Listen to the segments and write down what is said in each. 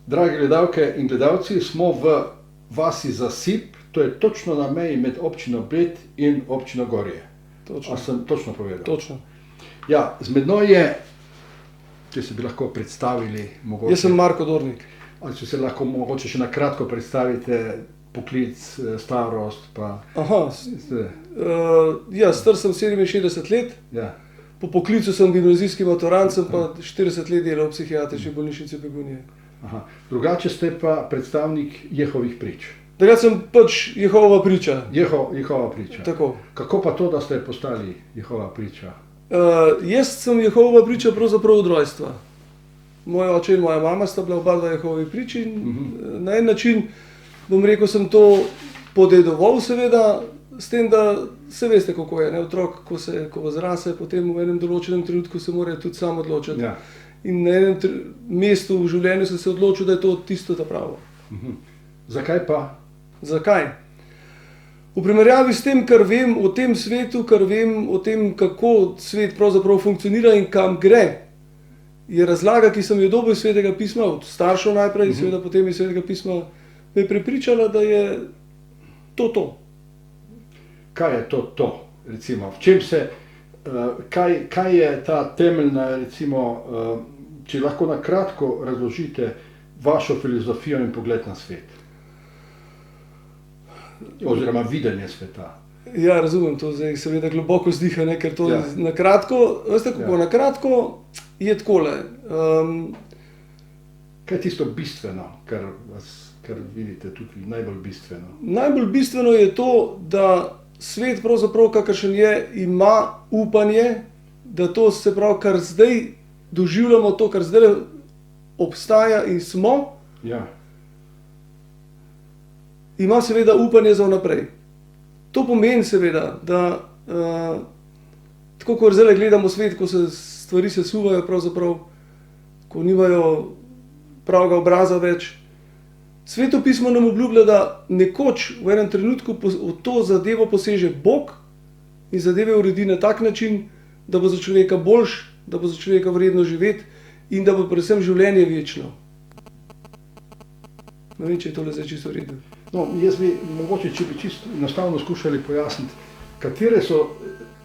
Dragi gledalke in gledalci, smo v vasi Zasip, to je točno na meji med občino Bled in občino Gorje. Točno. A sem točno povedal? Točno. Ja, z menoj je, če se bi lahko predstavili, mogoče. Jaz sem Marko Dornik. Ali če se lahko mogoče še na kratko predstavite, poklic, starost, pa... Aha, ja, star sem 67 let. Ja. Po poklicu sem gimnazijski maturant, sem pa 40 let delal v psihiatrični bolnišnici Begunje. Aha. Drugače ste pa predstavnik Jehovih prič. Takrat sem pač Jehova priča. Jehova priča. Tako. Kako pa to, da ste postali Jehova priča? Jaz sem Jehova priča pravzaprav od rojstva. Moj oče in moja mama sta bila oba dva Jehovi priči in na en način, bom rekel, sem to podedoval seveda, s tem, da se veste, kako je, ne? Otrok, ko zrase, potem v enem določenem trenutku se mora tudi sam odločiti. Ja. In na enem mestu v življenju sem se odločil, da je to tisto ta pravo. Zakaj pa? Zakaj? V primerjavi s tem, kar vem o tem svetu, kar vem o tem, kako svet pravzaprav funkcionira in kam gre, je razlaga, ki sem jo dobil iz Svetega pisma, od staršev najprej, seveda potem iz Svetega pisma, me je prepričala, da je to. Kaj je to? Recimo, v čem se, kaj je ta temeljna, recimo, če lahko na kratko razložite vašo filozofijo in pogled na svet? Oziroma videnje sveta. Ja, razumem to, zdaj seveda globoko vzdiha, ne, ker to Ja. na kratko, veste kako, na kratko je takole. Kaj je tisto bistveno, kar vidite tukaj, najbolj bistveno? Najbolj bistveno je to, da svet pravzaprav, kakršen je, ima upanje, da to se pravi, kar zdaj doživljamo, to, kar zdaj obstaja in smo, Ja. ima seveda upanje za vnaprej. To pomeni seveda, da tako kot zdaj gledamo svet, ko se stvari sesuvajo pravzaprav, ko nimajo pravega obraza več, Sveto pismo nam obljublja, da nekoč v enem trenutku v to zadevo poseže Bog in zadeve uredi na tak način, da bo za človeka boljš, da bo za človeka vredno živeti in da bo predvsem življenje večno. Ne vem, če je tole zdaj čisto v redu. No, jaz bi mogoče, če bi čisto enostavno skušali pojasniti, katere so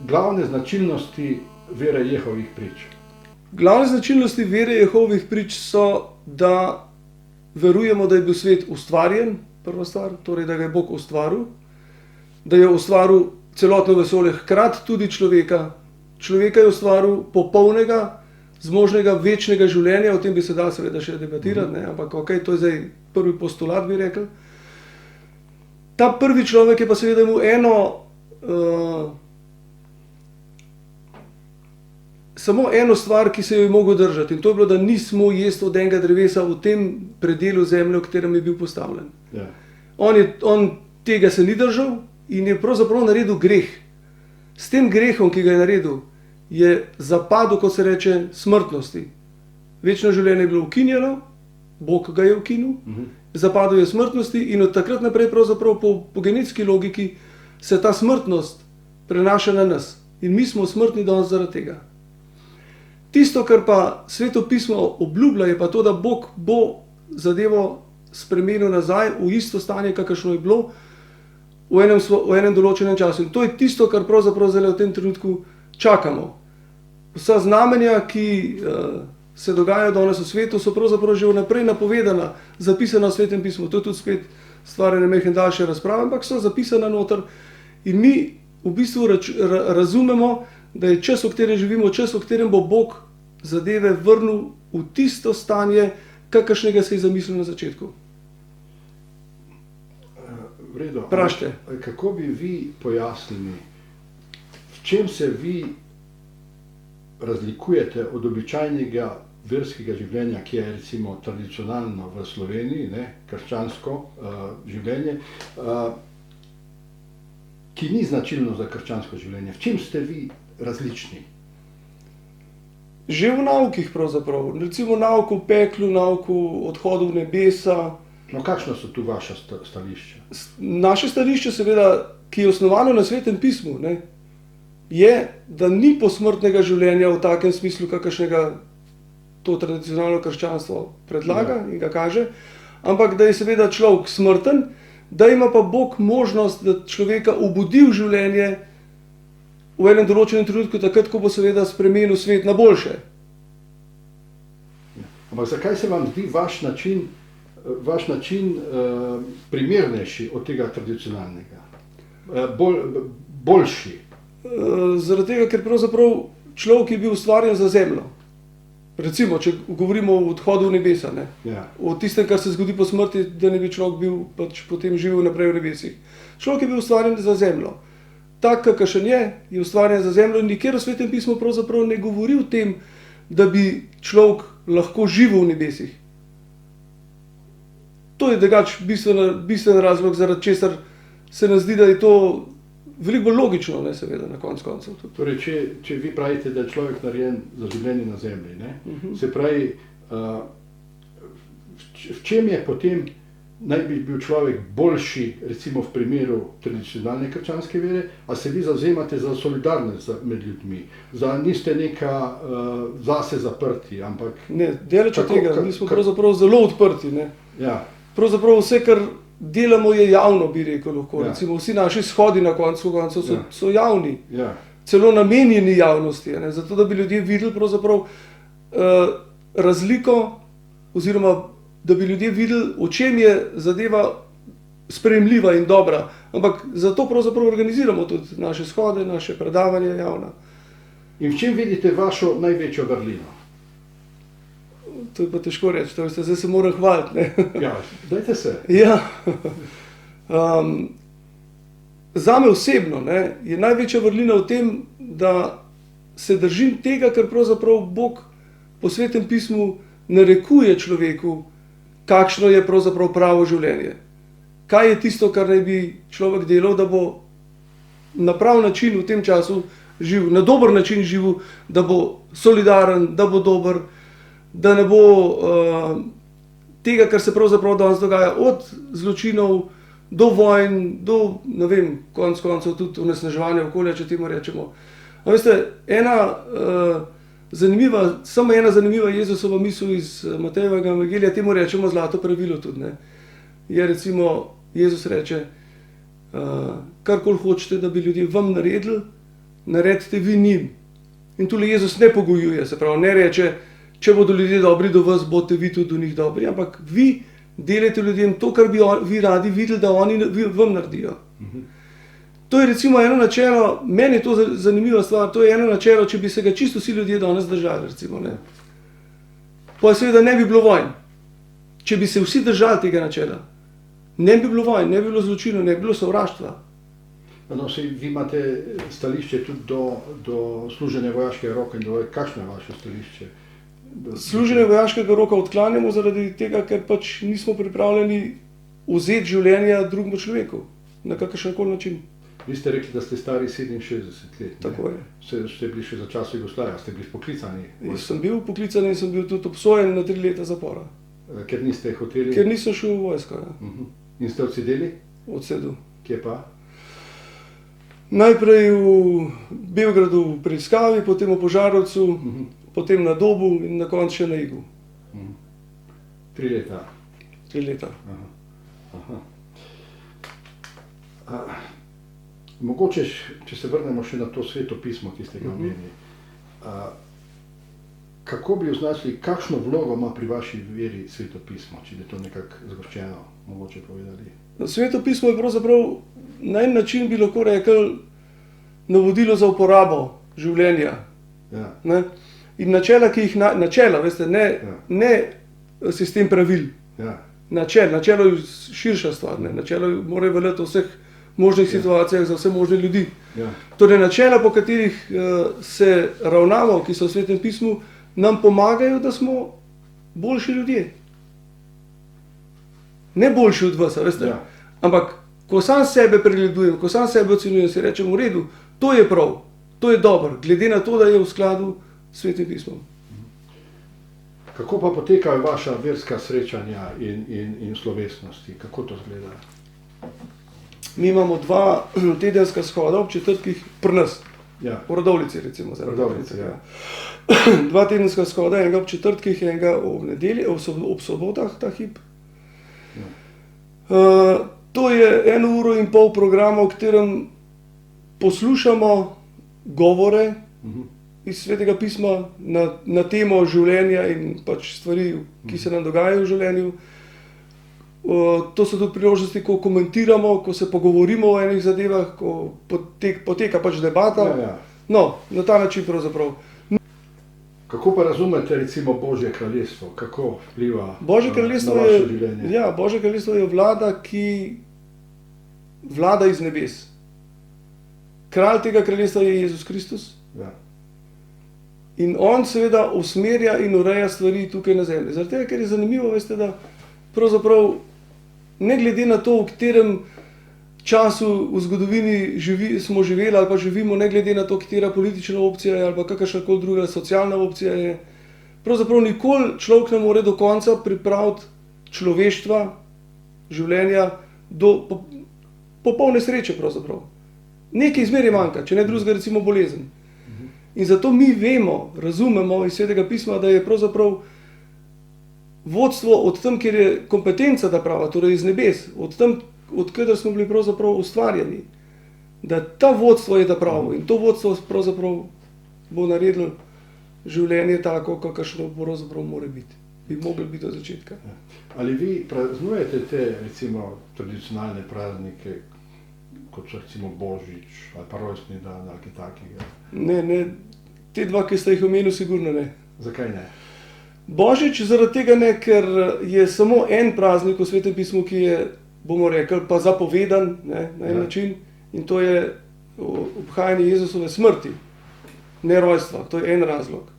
glavne značilnosti vere Jehovih prič? Glavne značilnosti vere Jehovih prič so, da verujemo, da je bil svet ustvarjen, prva stvar, torej da ga je Bog ustvaril, da je ustvaril celotno vesolje, hkrati tudi človeka. Človeka je ustvaril popolnega, zmožnega večnega življenja, o tem bi se dal seveda še debatirati, ne? Ampak ok, to je zdaj prvi postulat, bi rekel. Ta prvi človek je pa seveda imel samo eno stvar, ki se jo je mogel držati, in to je bilo, da ni smel jesti od enega drevesa v tem predelu zemlje, v katerem je bil postavljen. Ja. On tega se ni držal in je pravzaprav naredil greh. S tem grehom, ki ga je naredil, je zapadel, kot se reče, smrtnosti. Večno življenje je bilo ukinjeno, Bog ga je ukinil, zapadel je smrtnosti in od takrat naprej pravzaprav po genetski logiki se ta smrtnost prenaša na nas. In mi smo smrtni danes zaradi tega. Tisto, kar pa Sveto pismo obljublja, je pa to, da Bog bo zadevo spremenil nazaj v isto stanje, kakršno je bilo v enem določenem času. In to je tisto, kar pravzaprav zdaj v tem trenutku čakamo. Vsa znamenja, ki se dogajajo danes v svetu, so pravzaprav že vnaprej napovedana, zapisana v Svetem pismu. To je tudi spet stvar ene majhne daljše razprave, ampak so zapisana noter. In mi v bistvu razumemo, da je čas, v katerem živimo, čas, v katerem bo Bog zadeve vrnil v tisto stanje, kakršnega se je zamislil na začetku. V redu. Vprašajte. Kako bi vi pojasnili, v čem se vi razlikujete od običajnega verskega življenja, ki je recimo tradicionalno v Sloveniji, ne, krščansko življenje, ki ni značilno za krščansko življenje. V čem ste vi različni? Že v naukih pravzaprav, recimo nauk o peklu, nauk o odhodu v nebesa. No, kakšno so tu vaša stališča? Naše stališče seveda, ki je osnovano na Svetem pismu, ne, je, da ni posmrtnega življenja v takem smislu, kakršnega to tradicionalno krščanstvo predlaga in ga kaže, ampak da je seveda človek smrten, da ima pa Bog možnost, da človeka obudi v življenje v enem določenem trenutku, takrat, ko bo seveda spremenil svet na boljše. Ampak zakaj se vam zdi vaš način primernejši od tega tradicionalnega? Boljši? Zaradi tega, ker pravzaprav človek je bil ustvarjen za zemljo. Recimo, če govorimo o odhodu v nebesa, ne? Ja. O tistem, kar se zgodi po smrti, da ne bi človek bil pač potem živel naprej v nebesih. Človek je bil ustvarjen za zemljo. Tak, kakršen je ustvarjen za zemljo, in nikjer v Svetem pismu pravzaprav ne govori o tem, da bi človek lahko živel v nebesih. To je drugače bistven razlog, zaradi česar se nam zdi, da je to veliko bolj logično, ne, seveda, na koncu koncev. Torej, če vi pravite, da je človek narejen za življenje na zemlji, ne? Se pravi, v čem je potem naj bi bil človek boljši, recimo v primeru tradicionalne krščanske vere, a se vi zavzemate za solidarnost med ljudmi, niste neka zase zaprti, ampak... Ne, daleč od tega, mi smo pravzaprav zelo odprti, ne. Ja. Pravzaprav vse, kar delamo, je javno, bi rekel lahko. Ja. Recimo vsi naši shodi na koncu so javni. Ja. Celo namenjeni javnosti, ne? Zato, da bi ljudje videli pravzaprav razliko, oziroma da bi ljudje videli, o čem je zadeva sprejemljiva in dobra. Ampak zato pravzaprav organiziramo tudi naše shode, naše predavanja javna. In v čem vidite vašo največjo vrlino? To je pa težko reči, zdaj se moram hvaliti, ne. Ja, dajte se. Ja. Zame osebno, ne, je največja vrlina v tem, da se držim tega, kar pravzaprav Bog po Svetem pismu narekuje človeku, kakšno je pravzaprav pravo življenje. Kaj je tisto, kar naj bi človek delal, da bo na prav način v tem času živel, na dober način živel, da bo solidaren, da bo dober, da ne bo tega, kar se pravzaprav danes dogaja, od zločinov do vojn, do, ne vem, konec koncev tudi onesnaževanja okolja, če temu rečemo. A veste, samo ena zanimiva Jezusova misel iz Matejevega evangelija, temu rečemo zlato pravilo tudi, ne. Je recimo, Jezus reče, karkoli hočete, da bi ljudje vam naredili, naredite vi njim. In tule Jezus ne pogojuje, se pravi, ne reče, če bodo ljudje dobri do vas, boste vi tudi do njih dobri, ampak vi delajte ljudem to, kar bi vi radi videli, da oni vam naredijo. To je recimo eno načelo, meni je to zanimiva stvar, to je eno načelo, če bi se ga čisto vsi ljudje danes držali, recimo, ne. Pa seveda ne bi bilo vojn. Če bi se vsi držali tega načela, ne bi bilo vojn, ne bi bilo zločinov, ne bi bilo sovraštva. No, vi imate stališče tudi do služenja vojaškega roka in kakšno je vaše stališče? Služenje vojaškega roka odklanjamo zaradi tega, ker pač nismo pripravljeni vzeti življenja drugemu človeku na kakršenkoli način. Vi ste rekli, da ste stari 67 let. Tako je. Ste bili še za čas Jugoslavije, ste bili poklicani? Sem bil poklican in sem bil tudi obsojen na 3 leta zapora. Ker niste hoteli? Ker nisem šel v vojsko, ja. In ste odsedeli? Odsedel. Kje pa? Najprej v Beogradu v preiskavi, potem v Požarovcu, potem na Dobu in na koncu še na Igu. 3 leta? 3 leta. Mogoče, če se vrnemo še na to Sveto pismo, ki ste ga omenili, kako bi označili, kakšno vlogo ima pri vaši veri Sveto pismo, če bi to nekako zgoščeno mogoče povedali? Sveto pismo je pravzaprav, na en način bi lahko rekli, navodilo za uporabo življenja. Ja. Ne? In načela, veste, ne sistem pravil. Ja. Načelo je širša stvar, ne? Načelo mora veljati v vseh možnih situacijah za vse možne ljudi. Ja. Torej, načela, po katerih se ravnamo, ki so v Svetem pismu, nam pomagajo, da smo boljši ljudje. Ne boljši od vas, veste. Ja. Ampak, ko sam sebe pregledujem, ko sam sebe ocenjujem, si rečem, v redu, to je prav, to je dobro, glede na to, da je v skladu s Svetim pismom. Kako pa potekajo vaša verska srečanja in slovesnosti? Kako to izgleda? Mi imamo 2 tedenska shoda ob četrtkih pri nas, Ja. V Radovljici recimo. Radovljici, ja. 2 tedenska shoda, enega ob četrtkih, enega ob nedelji, ob sobotah ta hip. To je 1,5 ure programa, v katerem poslušamo govore iz Svetega pisma na temo življenja in pač stvari, ki se nam dogajajo v življenju. To so tudi priložnosti, ko komentiramo, ko se pogovorimo o enih zadevah, ko poteka pač debata. Ja. No, na ta način pravzaprav. Kako pa razumete recimo Božje kraljestvo? Kako vpliva Božje kraljestvo na vaše življenje? Ja, Božje kraljestvo je vlada, ki vlada iz nebes. Kralj tega kraljestva je Jezus Kristus. Ja. In on seveda usmerja in ureja stvari tukaj na zemlji. Zaradi tega, ker je zanimivo, veste, da pravzaprav ne glede na to, v katerem času v zgodovini smo živeli ali pa živimo, ne glede na to, katera politična opcija je ali pa kakršnakoli druga socialna opcija je, pravzaprav nikoli človek ne more do konca pripraviti človeštva, življenja do popolne sreče pravzaprav. Nekaj zmeraj manjka, če ne drugega recimo bolezen. In zato mi vemo, razumemo iz Svetega pisma, da je pravzaprav vodstvo od tam, kjer je kompetenca ta prava, torej iz nebes, od tam, od kater smo bili pravzaprav ustvarjeni, da ta vodstvo je ta pravo in to vodstvo pravzaprav bo naredilo življenje tako, kakršno pravzaprav mora biti. Bi mogli biti od začetka. Ali vi praznujete te recimo tradicionalne praznike, kot so recimo Božič ali pa rojstni dan ali kaj takega? Ne, te dva, ki ste jih omenili, sigurno ne. Zakaj ne? Božič zaradi tega ne, ker je samo en praznik v Svetem pismu, ki je, bomo rekli, pa zapovedan, ne, na en način, in to je obhajanje Jezusove smrti, ne rojstva. To je en razlog.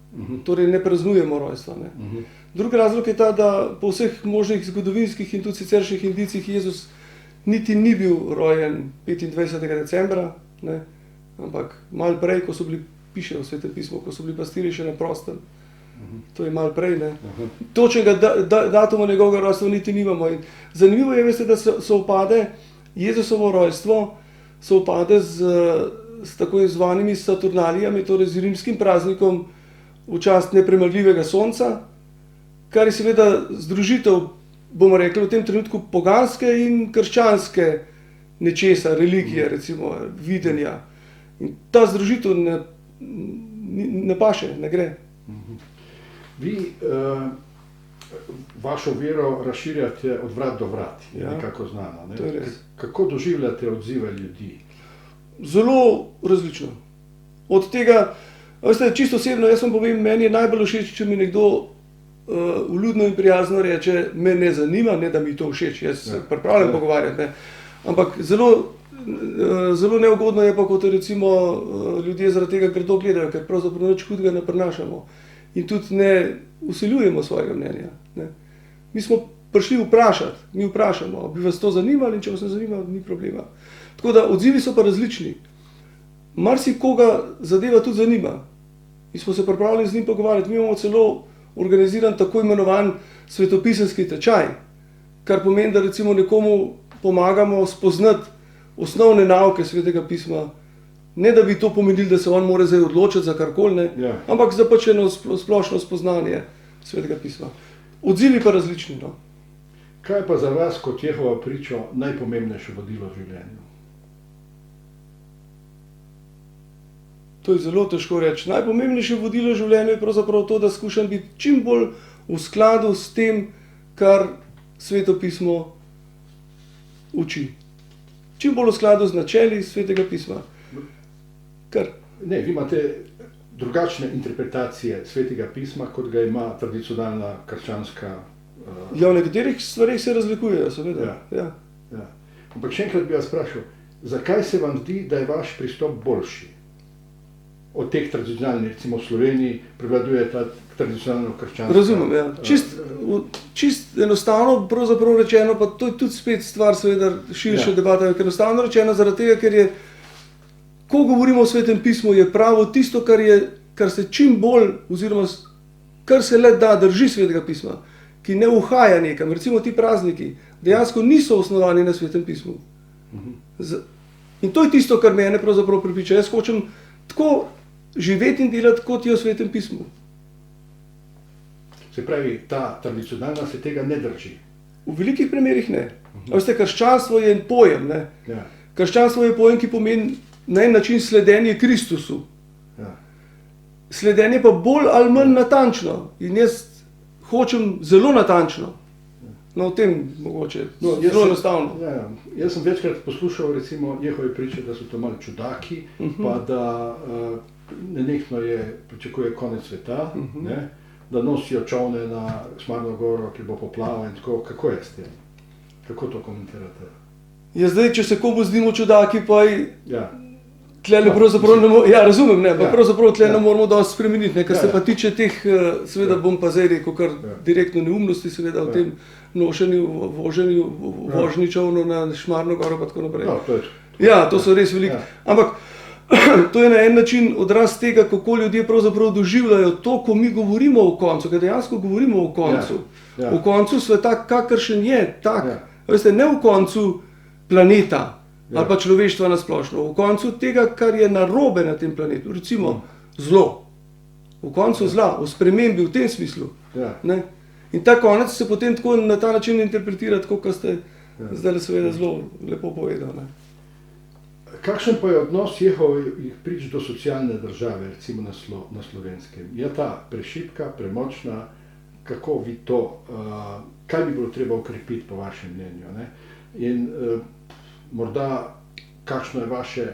Torej ne praznujemo rojstva. Ne. Drugi razlog je ta, da po vseh možnih zgodovinskih in tudi siceršnjih indicih Jezus niti ni bil rojen 25. decembra, ne, ampak malo prej, ko so bili, piše v Svetem pismu, ko so bili pastirji še na prostem. To je malo prej, ne. Točnega datuma njegovega rojstva niti nimamo. In zanimivo je, veste, da sovpade Jezusovo rojstvo, sovpade s tako zvanimi Saturnalijami, torej z rimskim praznikom v čast nepremaljivega sonca, kar je seveda združitev, bomo rekli, v tem trenutku poganske in krščanske nečesa, religije, recimo, videnja. In ta združitev ne paše, ne gre. Vi vašo vero razširjate od vrat do vrat, je nekako znano. Ne? To je res. Kako doživljate odzive ljudi? Zelo različno. Od tega, veste, čisto osebno, jaz vam povem, meni je najbolj všeč, če mi nekdo vljudno in prijazno reče, me ne zanima, ne da mi to všeč, jaz se pripravljam pogovarjati. Ne. Ampak zelo neugodno je pa, kot recimo ljudje zaradi tega grdo gledajo, ker pravzaprav nič hudega ne prinašamo. In tudi ne vsiljujemo svojega mnenja. Ne. Mi smo prišli vprašati, mi vprašamo, bi vas to zanimalo, in če vas ne zanima, ni problema. Tako da odzivi so pa različni. Marsikoga zadeva tudi zanima. Mi smo se pripravljeni z njim pogovarjati, mi imamo celo organiziran tako imenovan svetopisanski tečaj, kar pomeni, da recimo nekomu pomagamo spoznati osnovne nauke Svetega pisma, ne da bi to pomenili, da se on mora zdaj odločiti za karkoli, ampak za pač eno splošno spoznanje Svetega pisma. Odzivi pa različni. No. Kaj pa za vas kot Jehova priča najpomembnejše vodilo v življenju? To je zelo težko reči. Najpomembnejše vodilo v življenju je pravzaprav to, da skušam biti čim bolj v skladu s tem, kar Sveto pismo uči. Čim bolj v skladu z načeli Svetega pisma. Ne, vi imate drugačne interpretacije Svetega pisma, kot ga ima tradicionalna krščanska. Ja, v nekaterih stvarih se razlikujejo, seveda. Ja. Ampak še enkrat bi vas vprašal, zakaj se vam zdi, da je vaš pristop boljši? Od teh tradicionalnih, recimo v Sloveniji, prevladuje ta tradicionalno krščanska. Razumem, ja. Čist enostavno, pravzaprav rečeno, pa to je tudi spet stvar, seveda, širša debata, ker enostavno rečeno zaradi tega, ker je, ko govorimo o Svetem pismu, je pravo tisto, kar se čim bolj, oziroma kar se le da drži Svetega pisma, ki ne uhaja nekam. Recimo ti prazniki dejansko niso osnovani na Svetem pismu. In to je tisto, kar mene pravzaprav prepriča. Jaz hočem tako živeti in delati, kot je v Svetem pismu. Se pravi, ta tradicionalna se tega ne drži. V velikih primerih ne. Veste, krščanstvo je en pojem. Ne? Ja, Krščanstvo je pojem, ki pomeni na en način sledenje Kristusu. ja. Sledenje pa bolj ali manj natančno. In jaz hočem zelo natančno. No, o tem mogoče. No, Zelo enostavno. Ja, jaz sem večkrat poslušal recimo Jehove priče, da so to malo čudaki, pa da nenehno pričakuje konec sveta, ne? Da nosijo čovne na Šmarno goro, ki bo poplava in tako. Kako je s tem? Kako to komentirate? Ja, zdaj, če se komu zdimo čudaki, pa Ja, tlele pravzaprav ne moremo, ja, razumem, ne, pa Ja. pravzaprav tle Ja. ne moramo dosti spremeniti, ne, kar Ja, se ja. pa tiče teh, seveda Ja. bom pa zdaj rekel kar Ja. direktno neumnosti, seveda o Ja. tem nošenju, voženju, Ja. vožnji čovnov na Šmarno goro pa tako naprej. no, to je. Ja, to so res veliki. Ja. Ampak to je na en način odraz tega, kako ljudje pravzaprav doživljajo to, ko mi govorimo o koncu, ker dejansko govorimo o koncu. Ja, ja. O koncu sveta, kakršen je, tak. Ja. Veste, ne v koncu planeta Ja. ali pa človeštva na splošno, v koncu tega, kar je narobe na tem planetu, recimo zlo. V koncu zla, v spremembi v tem smislu. Ja. Ne? In ta konec se potem tako na ta način interpretira, tako kot ste zdaj seveda zelo lepo povedali. Ne? Kakšen pa je odnos Jehovih prič do socialne države, recimo na Slovenskem? Je ta prešibka, premočna? Kako vi to, kaj bi bilo treba ukrepiti po vašem mnenju? Ne? In morda, kakšno je vaše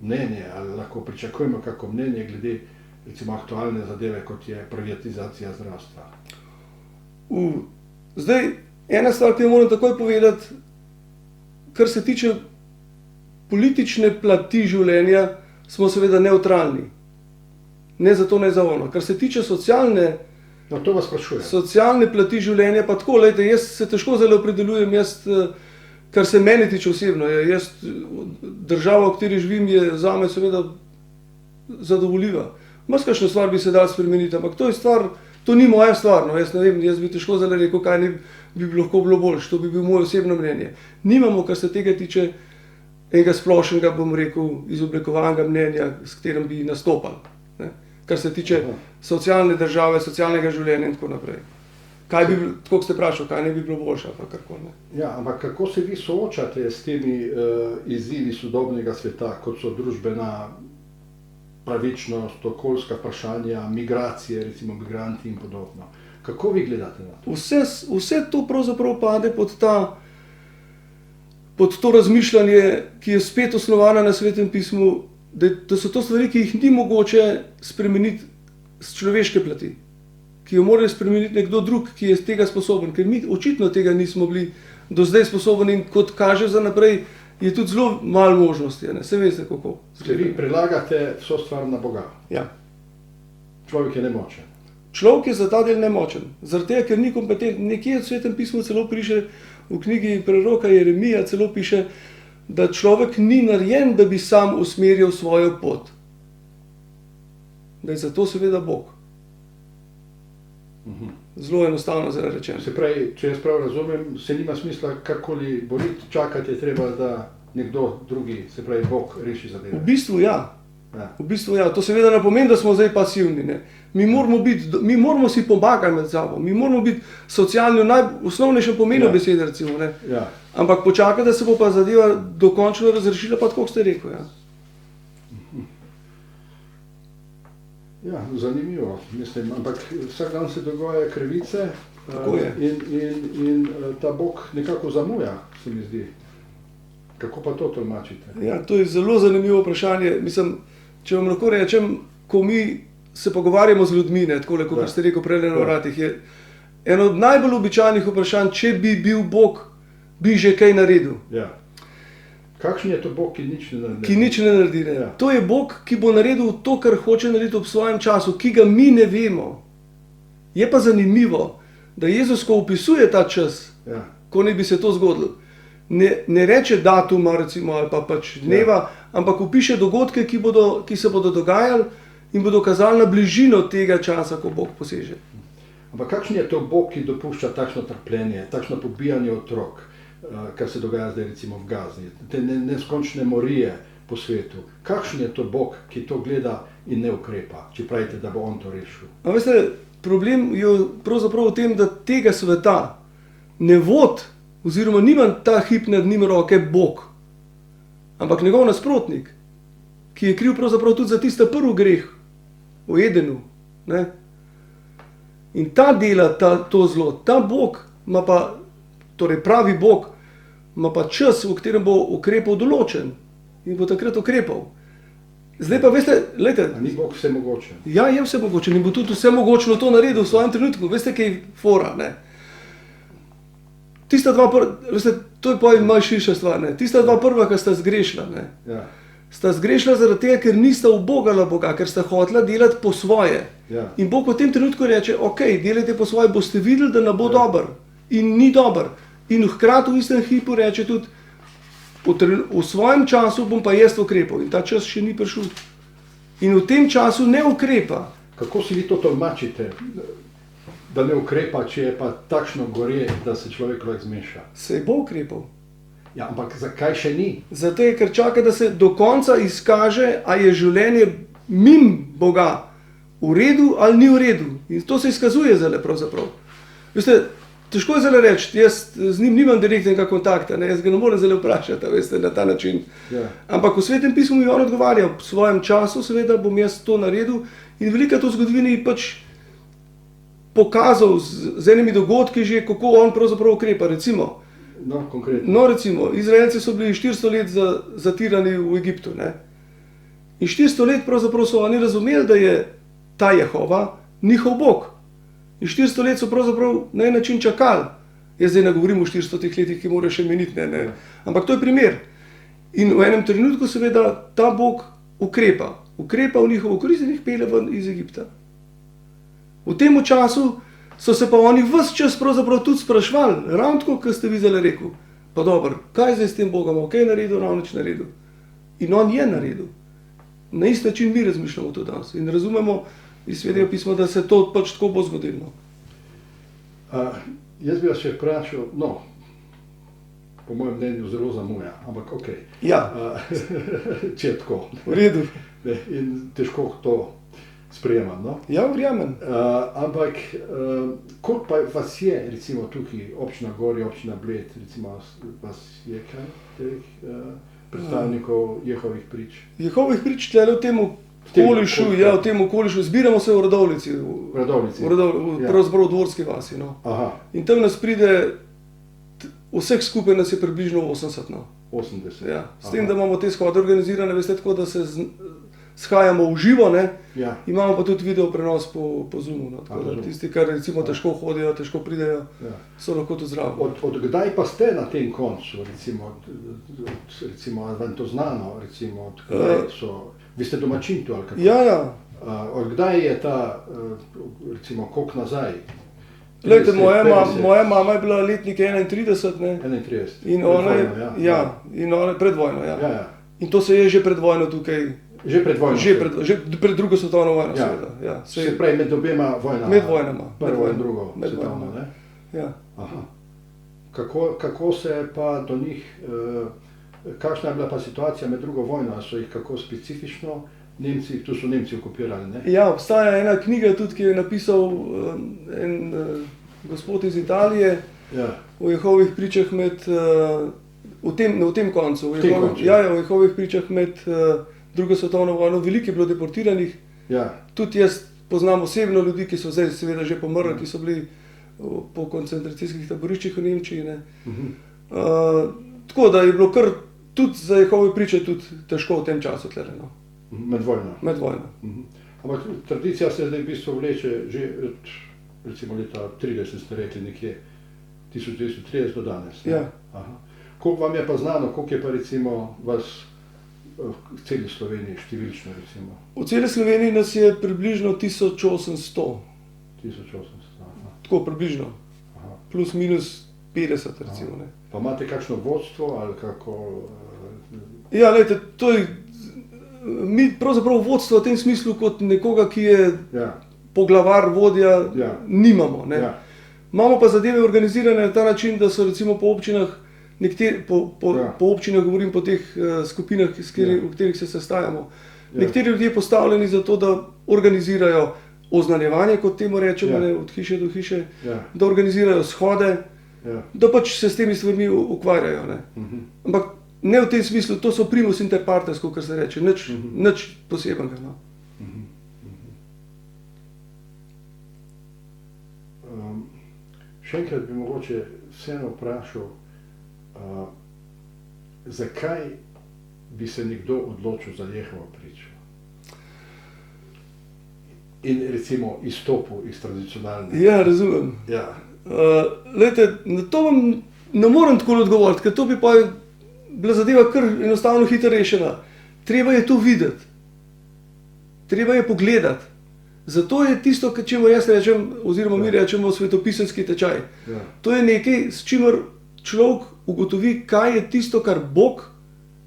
mnenje, ali lahko pričakujemo kako mnenje glede recimo aktualne zadeve, kot je privatizacija zdravstva? Zdaj, ena stvar, ki jo moram takoj povedati, kar se tiče politične plati življenja, smo seveda nevtralni. Ne za to, ne za ono. Kar se tiče No, to vas sprašujem. socialne plati življenja, pa tako, lejte, jaz se težko zelo opredeljujem, kar se meni tiče osebno. Država, v kateri živim, je zame seveda zadovoljiva. Marsikakšno stvar bi se dal spremeniti, ampak to je stvar, to ni moja stvar. No, jaz ne vem, jaz bi težko zelo rekel, kaj ne bi lahko bilo boljše, to bi bil moje osebno mnenje. Nimamo, kar se tega tiče, enega splošnega, bom rekel, izoblikovanega mnenja, s katerim bi nastopali. Ne? Kar se tiče socialne države, socialnega življenja in tako naprej. Kaj bi bilo, tako ste vprašali, kaj ne bi bilo boljše, pa karkoli. Ja, ampak kako se vi soočate s temi izzivi sodobnega sveta, kot so družbena pravičnost, okoljska vprašanja, migracije, recimo migranti in podobno? Kako vi gledate na to? Vse to pravzaprav pade pod to razmišljanje, ki je spet osnovano na Svetem pismu, da so to stvari, ki jih ni mogoče spremeniti z človeške plati, ki jo mora spremeniti nekdo drug, ki je tega sposoben, ker mi očitno tega nismo bili do zdaj sposobni in kot kaže za naprej, je tudi zelo malo možnosti, ne? Se veste kako. Vi prelagate vso stvar na Boga. Ja. Človek je nemočen. Človek je za ta del nemočen, zaradi tega, ker ni kompetenten. Nekje v Svetem pismu celo piše, v knjigi preroka Jeremija celo piše, da človek ni narejen, da bi sam usmerjal svojo pot. Da je zato seveda Bog. Zelo enostavno zdaj rečeno. Se pravi, če jaz prav razumem, se nima smisla karkoli boriti, čakati je treba, da nekdo drugi, se pravi Bog, reši zadeve. V bistvu ja. Ja. V bistvu ja. To seveda ne pomeni, da smo zdaj pasivni. Ne? Mi moramo si pomagati med sabo, mi moramo biti socialni v najosnovnejšem pomenu besede, recimo. Ne? Ja. Ampak počakaj, da se bo pa zadeva dokončno razrešila, pa tako ste rekel. Ja. Ja, zanimivo, mislim, ampak vsak dan se dogaja krivice je. in ta Bog nekako zamuja, se mi zdi. Kako pa to tolmačite? Ja, to je zelo zanimivo vprašanje. Mislim, če vam lahko rečem, ko mi se pogovarjamo z ljudmi, tako kot ste rekel prej na vratih, je eno od najbolj običajnih vprašanj, če bi bil Bog, bi že kaj naredil. Ja. Kakšen je to Bog, ki nič ne naredi? Ki nič ne naredi. Ne. Ja. To je Bog, ki bo naredil to, kar hoče narediti ob svojem času, ki ga mi ne vemo. Je pa zanimivo, da Jezus, ko opisuje ta čas, ko ne bi se to zgodilo, ne reče datuma, recimo, ali pa pač dneva, ampak opiše dogodke, ki se bodo dogajali in bodo kazali na bližino tega časa, ko Bog poseže. Ampak kakšen je to Bog, ki dopušča takšno trpljenje, takšno pobijanje otrok, kar se dogaja zdaj recimo v Gazi, te neskončne morije po svetu. Kakšen je to Bog, ki to gleda in ne ukrepa, če pravite, da bo on to rešil? A veste, problem je pravzaprav v tem, da tega sveta ne vod, oziroma nima ta hip nad njim roke Bog, ampak njegov nasprotnik, ki je kriv pravzaprav tudi za tista prvi greh v Edenu. Ne? In ta dela to zlo, ta Bog ima pa, torej pravi Bog, ima pa čas, v katerem bo ukrepal določen in bo takrat ukrepal. Zdaj pa veste, lejte, A ni Bog vse mogoče? ja, je vse mogoče in bo tudi vse mogočno to naredil v svojem trenutku. Veste, kaj je fora, ne? Tista dva veste, to je pa malo širša stvar, ne? Tista dva prva, ki sta zgrešila, ne? Ja, Sta zgrešila zaradi tega, ker nista ubogala Boga, ker sta hotela delati po svoje. ja, In Bog v tem trenutku reče, ok, delajte po svoje, boste videli, da ne bo dober. In ni dober. In hkrati v istem hipu reče tudi, v svojem času bom pa jaz ukrepal. In ta čas še ni prišel. In v tem času ne ukrepa. Kako si vi to tolmačite, da ne ukrepa, če je pa takšno gorje, da se človek lahko zmeša? Se bo ukrepal. Ja, ampak zakaj še ni? Zato je, ker čaka, da se do konca izkaže, a je življenje mimo Boga v redu ali ni v redu. In to se izkazuje zdaj pravzaprav. Veste, težko je zdaj reči, jaz z njim nimam direktnega kontakta, ne? Jaz ga ne morem zdaj vprašati, veste, na ta način. Ja. Ampak v Svetem pismu mi on odgovarja, v svojem času seveda bom jaz to naredil in veliko to v zgodovini pač pokazal z enimi dogodki že, kako on pravzaprav ukrepa. Recimo, Izraelci so bili 400 let zatirani v Egiptu. Ne? In 400 let pravzaprav so oni razumeli, da je ta Jehova njihov Bog. In 400 let so pravzaprav na en način čakali. Jaz zdaj ne govorim o 400 letih, ki morajo še meniti, ne. Ampak to je primer. In v enem trenutku seveda ta Bog ukrepa. Ukrepa v njihovo korist in jih pelje ven iz Egipta. V tem času so se pa oni ves čas pravzaprav tudi sprašvali, ravno tako, kot ste vi zdaj rekli. Pa dobro, kaj zdaj s tem Bogom, ok, naredil, ravno nič naredil. In on je naredil. Na isti način mi razmišljamo to danes in razumemo iz Svetega pisma, da se to pač tako bo zgodilo. Jaz bi vas še vprašal, no, po mojem mnenju zelo zamuja, ampak ok. Ja. Če je tako. V redu. In težko to sprejemam, no? Ja, verjamem. Ampak koliko pa vas je, recimo tukaj, občina Gorje, občina Bled, recimo vas je kaj teh predstavnikov Jehovih prič? Jehovih prič tle v tem okolišu, v tem okolišu, zbiramo se v Radovljici. Pravzaprav v Dvorski vasi, no. Aha. In tam nas pride, vseh skupaj nas je približno 80, no. 80. Ja. S tem, da imamo te shode organizirane, veste, tako, da se shajamo v živo, ne? Ja. Imamo pa tudi video prenos po Zoomu, no? Tako da tisti, kar recimo težko hodijo, težko pridejo, so lahko tudi zraven. Od kdaj pa ste na tem koncu, recimo vam to znano, recimo, od kdaj vi ste domačin tu ali kako? Ja. Od kdaj je ta, recimo, koliko nazaj? Glejte, moja mama je bila letnik 31, ne? 31. In ona je, in ona je pred vojno, ja. Ja. In to se je že pred vojno tukaj. Že pred vojno? Že pred drugo svetovno vojno, seveda. Ja. Se pravi med obema vojnama? Med vojnama. Prvo in drugo svetovno, ne? Ja. Aha. Kako se pa do njih, kakšna je bila pa situacija med drugo vojno? So jih kako specifično Nemci, tu so Nemci okupirali, ne? Ja, obstaja ena knjiga tudi, ki jo je napisal en gospod iz Italije, o Jehovih pričah v tem koncu. V Jehovih pričah med drugo svetovno vojno. Veliko je bilo deportiranih. Ja. Tudi jaz poznam osebno ljudi, ki so zdaj seveda že pomrli, ki so bili po koncentracijskih taboriščih v Nemčiji. Tako da je bilo kar tudi za Jehove priče tudi težko v tem času tle, no. Med vojno? Med vojno. Ampak tradicija se zdaj v bistvu vleče že od recimo leta 30, ste rekli nekje, 1930 do danes. Ja. Aha. Koliko vam je pa znano, koliko je pa recimo vas v celi Sloveniji številčno recimo? V celi Sloveniji nas je približno 1800. 1800, aha. Tako približno. Aha. Plus minus 50 recimo, ne. Pa imate kakšno vodstvo ali kako? Ja, glejte, to je, mi pravzaprav vodstvo v tem smislu kot nekoga, ki je poglavar, vodja, nimamo, ne. Imamo pa zadeve organizirane na ta način, da so recimo po občinah Po občinah govorim, po teh skupinah, v katerih se sestajamo. Nekateri ljudje postavljeni za to, da organizirajo oznanjevanje, kot temu rečemo, ne, od hiše do hiše, da organizirajo shode, da pač se s temi stvarmi ukvarjajo. Ne. Ampak ne v tem smislu, to so primus inter partes, kot se reče, nič posebenega. No. Še enkrat bi mogoče vseeno vprašal, zakaj bi se nekdo odločil za Jehovo pričo in recimo izstopil iz tradicionalne. Ja, razumem. Ja. Glejte, na to vam ne morem tako odgovoriti, ker to bi pa bila zadeva kar enostavno hitro rešena. Treba je to videti. Treba je pogledati. Zato je tisto, čemu jaz rečem, oziroma mi rečemo svetopisemski tečaj. To je nekaj, s čimer človek ugotovi, kaj je tisto, kar Bog,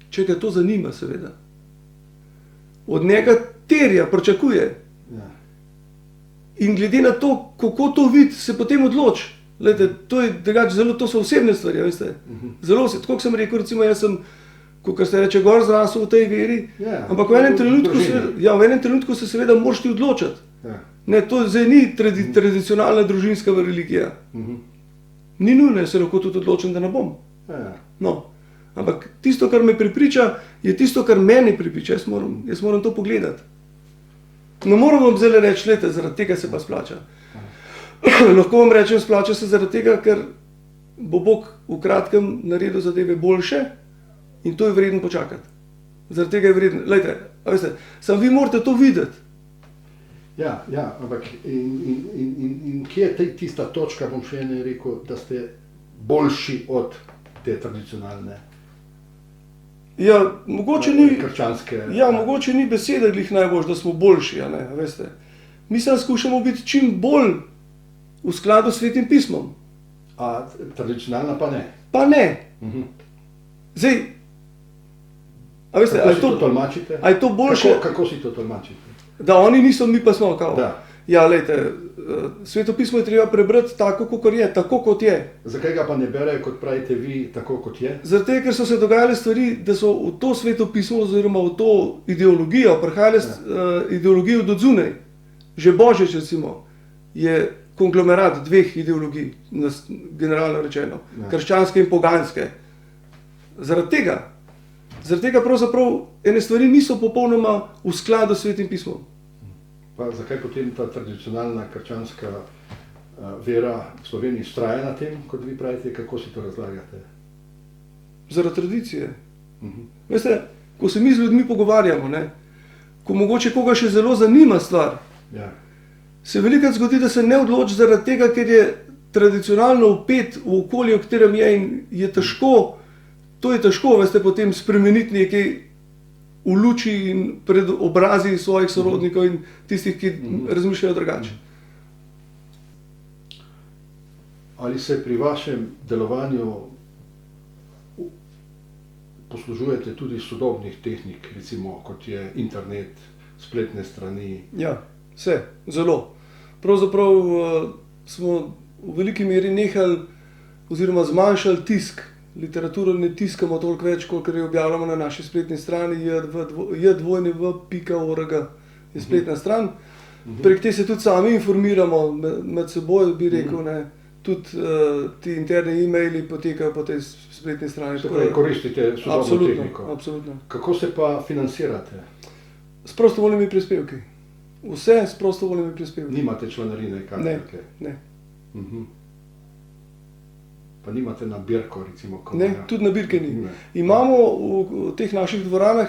če ga to zanima, seveda, od njega terja, pričakuje. In glede na to, kako to vidi, se potem odloči. Glede, to so osebne stvari, veste. Zelo, tako sem rekel, recimo, jaz sem, kot se reče, gor zrasel v tej veri, ampak v enem trenutku se seveda moraš ti odločiti. Ne, to zdaj ni tradicionalna družinska religija. Ni nujno, se lahko tudi odločim, da ne bom. No. Ampak tisto, kar me prepriča, je tisto, kar mene prepriča. Jaz moram to pogledati. Ne moram vam zdaj reči, lete, zaradi tega se pa splača. Lahko vam rečem, splača se zaradi tega, ker bo Bog v kratkem naredil zadeve boljše in to je vreden počakati. Zaradi tega je vreden. Lejte, veste, samo vi morate to videti. Ja, ampak in kje je tista točka, bom še ene rekel, da ste boljši od te tradicionalne? Ja, mogoče ni krščanske. Ja, mogoče ni beseda glih najboljš, da smo boljši, ne, veste. Mi se skušamo biti čim bolj v skladu s Svetim pismom. A tradicionalna pa ne? Pa ne. Zdaj, a veste, kako si to tolmačite? A je to boljše? Kako si to tolmačite? Da oni niso, mi pa smo, kao. Da. Ja, lejte, Sveto pismo je treba prebrati tako, kot je. Zakaj ga pa ne berejo, kot pravite vi, tako kot je? Zaradi tega, ker so se dogajale stvari, da so v to Sveto pismo oziroma v to ideologijo prihajale ideologijo do zunaj. Že Božič, recimo, je konglomerat dveh ideologij, generalno rečeno, krščanske in poganske. Zaradi tega pravzaprav ene stvari niso popolnoma v skladu s Svetim pismom. Pa zakaj potem ta tradicionalna krščanska vera v Sloveniji vztraja na tem, kot vi pravite, kako si to razlagate? Zaradi tradicije. Veste, ko se mi z ljudmi pogovarjamo, ne, ko mogoče koga še zelo zanima stvar, se velikokrat zgodi, da se ne odloči zaradi tega, ker je tradicionalno vpet v okolje, v katerem je in je težko, veste, potem spremeniti nekaj v luči in pred obrazi svojih sorodnikov in tistih, ki razmišljajo drugače. Ali se pri vašem delovanju poslužujete tudi sodobnih tehnik, recimo kot je internet, spletne strani? Ja, zelo. Pravzaprav smo v veliki meri nehali oziroma zmanjšali tisk. Literaturo ne tiskamo toliko več, kolikor jo objavljamo na naši spletni strani, jdvojnev.org je spletna stran. Prek te se tudi sami informiramo med seboj, bi rekel, ne. Tudi ti interni e-maili potekajo po tej spletni strani. Se pravi, koristite sodobno tehniko. Absolutno. Kako se pa financirate? S prostovoljnimi prispevki. Vse s prostovoljnimi prispevki. Nimate članarine, kartike? Ne. Pa nimate nabirko, recimo? Ne, tudi nabirke ni. Imamo v teh naših dvoranah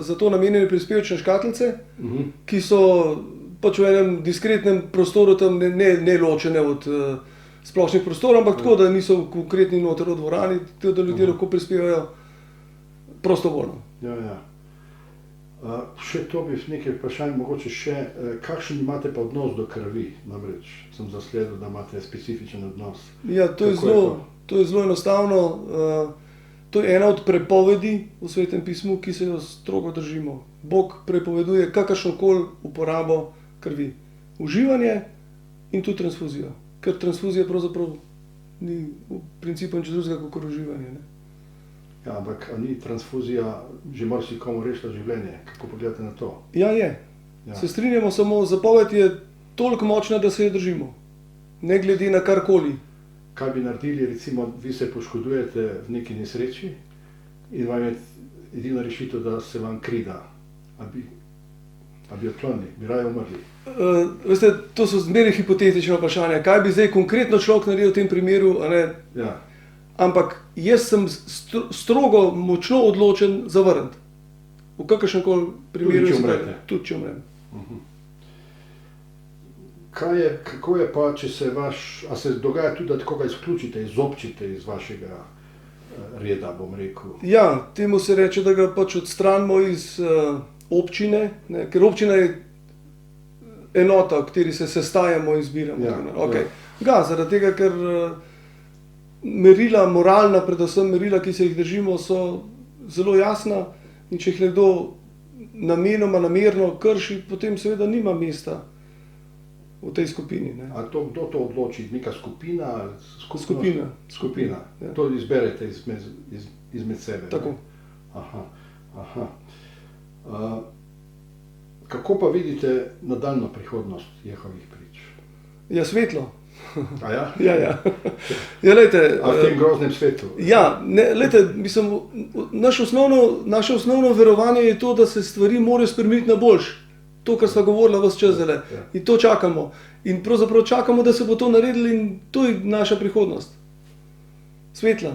za to namenjene prispevčne škatlice, ki so pač v enem diskretnem prostoru tam ne ločene od splošnih prostorov, ampak tako, da niso konkretni noter v dvorani, da ljudje lahko prispevajo prostovoljno. Ja. Še to bi nekaj vprašanj, mogoče še, kakšen imate pa odnos do krvi? Namreč sem zasledil, da imate specifičen odnos. Ja, to je zelo enostavno. To je ena od prepovedi v Svetem pismu, ki se jo strogo držimo. Bog prepoveduje kakršnokoli uporabo krvi. Uživanje in tudi transfuzijo. Ker transfuzija pravzaprav ni v principu nič drugega kot uživanje. Ne? Ja, ampak a ni transfuzija že marsikomu rešila življenje? Kako pogledate na to? Ja, je. Ja. Se strinjamo, samo zapoved je toliko močna, da se je držimo. Ne glede na karkoli. Kaj bi naredili, recimo, vi se poškodujete v neki nesreči in vam je edina rešitev, da se vam kri da. A bi odklonili, bi raje umrli? Veste, to so zmeraj hipotetične vprašanja. Kaj bi zdaj konkretno človek naredil v tem primeru? A ne? Ja. Ampak jaz sem strogo, močno odločen zavrniti. V kakršnem koli primeru. Tudi če umrete. Tudi če umrem. Kako je pa, če se a se dogaja tudi, da koga izključite, izobčite iz vašega reda, bom rekel? Ja, temu se reče, da ga pač odstranimo iz občine, ne? Ker občina je enota, v kateri se sestajamo in zbiramo. Ja, okay. Ga, zaradi tega, ker merila, moralna, predvsem merila, ki se jih držimo, so zelo jasna in če jih nekdo namenoma, namerno krši, potem seveda nima mesta v tej skupini. Ne? A to, kdo to odloči? Neka skupina? Skupina. Skupina. Ja. To izberete izmed sebe. Tako. Aha. Kako pa vidite nadaljno prihodnost Jehovih prič? Ja, svetlo. A ja? Ja. Ja, lejte, A v tem groznem svetu? Ja, lejte, mislim, naše osnovno verovanje je to, da se stvari morajo spremeniti na boljše. To, kar sva govorila ves čas zdajle. Ja. In to čakamo. In pravzaprav čakamo, da se bo to naredilo in to je naša prihodnost. Svetla.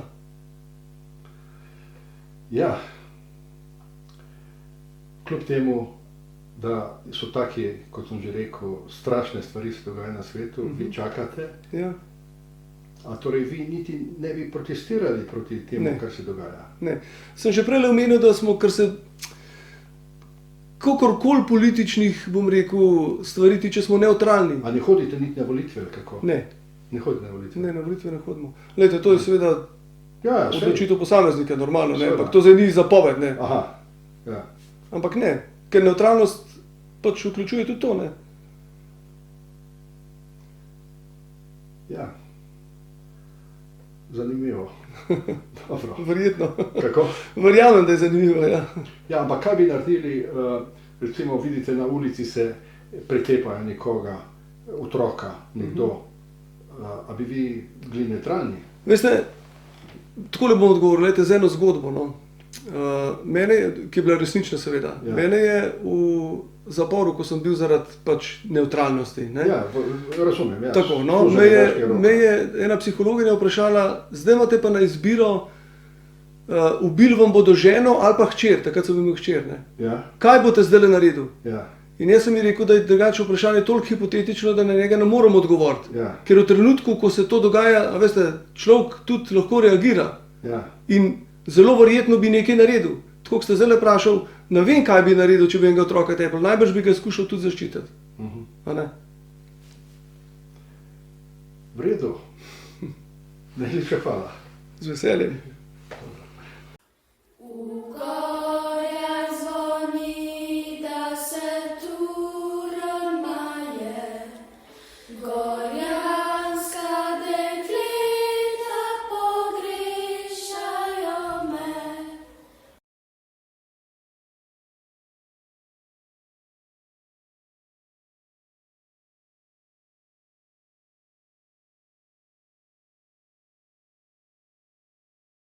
Ja. Kljub temu, da so taki, kot sem že rekel, strašne stvari se dogajajo na svetu, vi čakate, Ja. a torej vi niti ne bi protestirali proti temu, Ne. kar se dogaja. Ne. Sem že prej omenil, da smo, kar se kakorkoli političnih, bom rekel, stvari tiče, smo nevtralni. A ne hodite niti na volitve, ali kako? Ne, Ne hodite na volitve? ne, na volitve ne hodimo. Lejte, to je seveda Ja, saj. odločitev posameznika, normalno, ne, Seveda. ampak to zdaj ni zapoved, ne. Aha, ja. Ampak ne, ker nevtralnost pač vključuje tudi to, ne. Ja. Zanimivo. Dobro. Verjetno. Kako? Verjamem, da je zanimivo, ja. Ja, ampak kaj bi naredili, recimo vidite na ulici se pretepajo nekoga, otroka, nekdo, a bi vi bili neutralni? Veste, takole bom odgovoril, lejte, z eno zgodbo, no. Mene, ki je bila resnična seveda, Ja. mene je v zaporu, ko sem bil zaradi pač nevtralnosti, ne. Ja, razumem. Ja. Tako, no, Služenje vojaškega roka. me je ena psihologinja vprašala, zdaj imate pa na izbiro, ubili vam bodo ženo ali pa hčer, takrat sem imel hčer, ne. Ja, Kaj boste zdaj naredil? ja, In jaz sem ji rekel, da je drugače vprašanje toliko hipotetično, da na njega ne morem odgovoriti. ja, Ker v trenutku, ko se to dogaja, a veste, človek tudi lahko reagira ja. in zelo verjetno bi nekaj naredil. Tako kot ste zdaj vprašal, ne vem, kaj bi naredil, če bi enega otroka tepel, najbrž bi ga skušal tudi zaščititi. A ne? V redu. Najlepša hvala. Z veseljem.